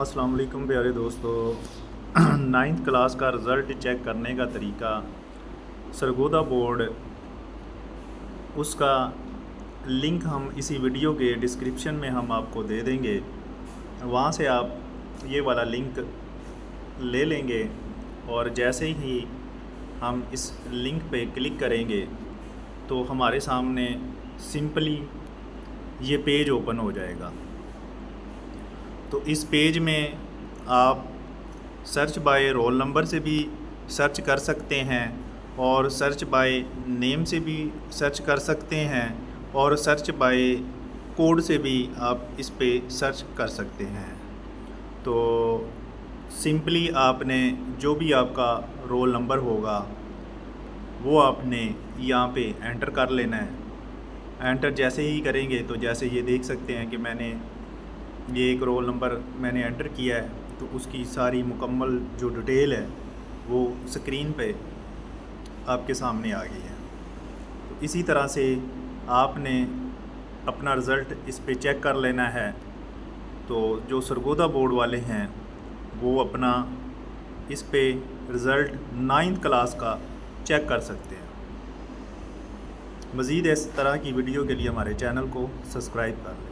अस्सलाम वालेकुम प्यारे दोस्तों। नाइन्थ क्लास का रिज़ल्ट चेक करने का तरीका सरगोदा बोर्ड, उसका लिंक हम इसी वीडियो के डिस्क्रिप्शन में हम आपको दे देंगे। वहाँ से आप ये वाला लिंक ले लेंगे और जैसे ही हम इस लिंक पे क्लिक करेंगे तो हमारे सामने सिंपली ये पेज ओपन हो जाएगा। तो इस पेज में आप सर्च बाय रोल नंबर से भी सर्च कर सकते हैं और सर्च बाय नेम से भी सर्च कर सकते हैं और सर्च बाय कोड से भी आप इस पे सर्च कर सकते हैं। तो सिंपली आपने जो भी आपका रोल नंबर होगा वो आपने यहाँ पे एंटर कर लेना है। एंटर जैसे ही करेंगे तो जैसे ये देख सकते हैं कि मैंने ये एक रोल नंबर मैंने एंटर किया है, तो उसकी सारी मुकम्मल जो डिटेल है वो स्क्रीन पे आपके सामने आ गई है। तो इसी तरह से आपने अपना रिज़ल्ट इस पे चेक कर लेना है। तो जो सरगोदा बोर्ड वाले हैं वो अपना इस पे रिज़ल्ट नाइन्थ क्लास का चेक कर सकते हैं। मज़ीद इस तरह की वीडियो के लिए हमारे चैनल को सब्सक्राइब कर लें।